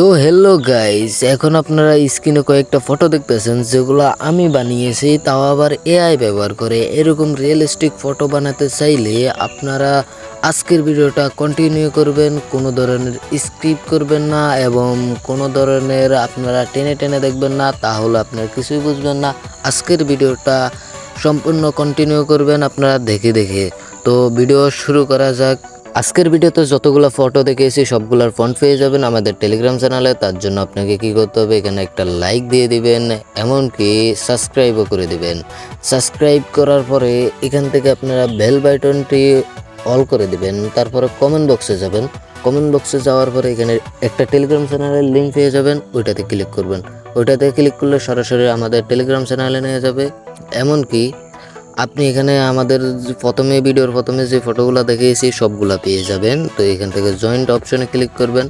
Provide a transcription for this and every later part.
তো hello guys, এখন আপনারা স্ক্রিনে কয়েকটা ফটো দেখতেছেন যেগুলো আমি বানিয়েছি, তাও আবার এআই ব্যবহার করে। এরকম রিয়েলিস্টিক ফটো বানাতে চাইলে আপনারা আজকের ভিডিওটা কন্টিনিউ করবেন, কোনো ধরনের স্ক্রিপ্ট করবেন না এবং কোনো ধরনের আপনারা টেনে টেনে দেখবেন না, তাহলে আপনারা কিছুই বুঝবেন না। আজকের ভিডিওটা সম্পূর্ণ কন্টিনিউ করবেন আপনারা দেখে দেখে। তো ভিডিও শুরু করা যাক। আজকের ভিডিওতে যতগুলো ফটো দেখেছি সবগুলোর ফন্ট পেয়ে যাবেন আমাদের টেলিগ্রাম চ্যানেলে। তার জন্য আপনাকে কি করতে হবে, এখানে একটা লাইক দিয়ে দিবেন, এমনকি সাবস্ক্রাইবও করে দিবেন। সাবস্ক্রাইব করার পরে এখান থেকে আপনারা বেল বাটনটি অল করে দিবেন। তারপরে কমেন্ট বক্সে যাবেন। কমেন্ট বক্সে যাওয়ার পরে এখানে একটা টেলিগ্রাম চ্যানেলের লিঙ্ক পেয়ে যাবেন, ওইটাতে ক্লিক করবেন। ওইটাতে ক্লিক করলে সরাসরি আমাদের টেলিগ্রাম চ্যানেলে নিয়ে যাবে। এমনকি আপনি এখানে আমাদের ভিডিওর প্রথমে যে ফটোগুলো দেখিয়েছি সবগুলা পেয়ে যাবেন। তো এখান থেকে জয়েন্ট অপশনে ক্লিক করবেন।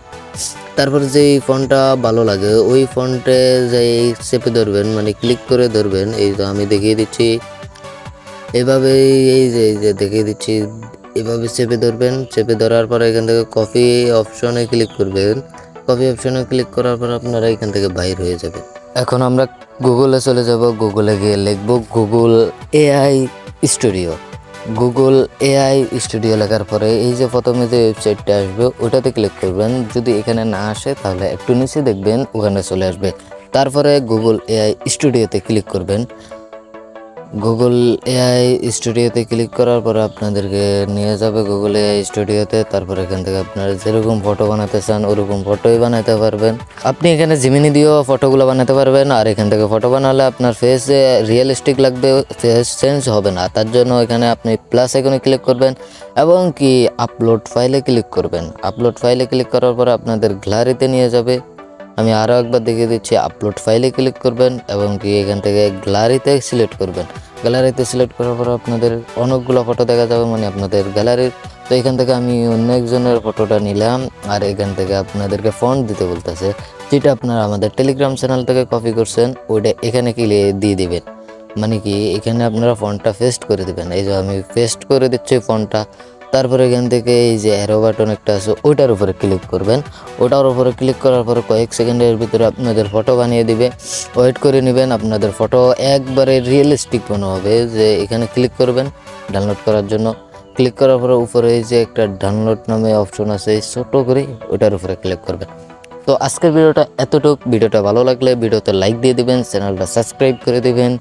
তারপর যেই ফন্টটা ভালো লাগে ওই ফন্টে যেই চেপে ধরবেন, মানে ক্লিক করে ধরবেন। এই তো আমি দেখিয়ে দিচ্ছি এভাবে, এই যে দেখিয়ে দিচ্ছি, এভাবে চেপে ধরবেন। চেপে ধরার পর এখান থেকে কপি অপশনে ক্লিক করবেন। কপি অপশনে ক্লিক করার পর আপনারা এখান থেকে বাইর হয়ে যাবে। এখন আমরা গুগলে চলে যাব। গুগলে গিয়ে লিখব Google AI studio. Google AI studio লেখার পরে এই যে প্রথমে যে ওয়েবসাইটটা আসবে ওটাতে ক্লিক করবেন। যদি এখানে না আসে তাহলে একটু নিচে দেখবেন ওখানে চলে আসবে। তারপরে গুগল এআই স্টুডিওতে ক্লিক করবেন। গুগল এআই স্টুডিওতে ক্লিক করার পরে আপনাদেরকে নিয়ে যাবে গুগল এআই স্টুডিওতে। তারপর এখান থেকে আপনারা যেরকম ফটো বানাতে চান ওরকম ফটোই বানাতে পারবেন। আপনি এখানে জিমিনি দিয়েও ফটোগুলো বানাতে পারবেন। আর এখান থেকে ফটো বানালে আপনার ফেস রিয়েলিস্টিক লাগবে, ফেস চেঞ্জ হবে না। তার জন্য এখানে আপনি প্লাস আইকনে ক্লিক করবেন এবং কি আপলোড ফাইলে ক্লিক করবেন। আপলোড ফাইলে ক্লিক করার পরে আপনাদের গ্যালারিতে নিয়ে যাবে। আমি আরও একবার দেখিয়ে দিচ্ছি, আপলোড ফাইলে ক্লিক করবেন এবং কি এখান থেকে গ্যালারিতে সিলেক্ট করবেন। গ্যালারিতে সিলেক্ট করার পর আপনাদের অনেকগুলো ফটো দেখা যাবে, মানে আপনাদের গ্যালারির। তো এখান থেকে আমি অন্য একজনের ফটোটা নিলাম আর এখান থেকে আপনাদেরকে ফন্ট দিতে বলতেছে, যেটা আপনারা আমাদের টেলিগ্রাম চ্যানেল থেকে কপি করছেন ওইটা এখানে দিয়ে দিবেন। মানে কি এখানে আপনারা ফন্টটা পেস্ট করে দিবেন। এই যে আমি পেস্ট করে দিচ্ছি ফন্টটা। তারপরে এখান থেকে এই যে অ্যারো বাটন একটা আছে ওইটার উপরে ক্লিক করবেন। ওটার উপরে ক্লিক করার পরে কয়েক সেকেন্ডের ভিতরে আপনাদের ফটো বানিয়ে দিবে। ওয়েট করে নেবেন, আপনাদের ফটো একবারে রিয়েলিস্টিক মনে হবে। যে এখানে ক্লিক করবেন ডাউনলোড করার জন্য। ক্লিক করার পরে উপরে এই যে একটা ডাউনলোড নামে অপশন আছে, ছোটো করে ওটার উপরে ক্লিক করবেন। তো আজকের ভিডিওটা এতটুকু। ভিডিওটা ভালো লাগলে ভিডিওতে লাইক দিয়ে দিবেন, চ্যানেলটা সাবস্ক্রাইব করে দিবেন।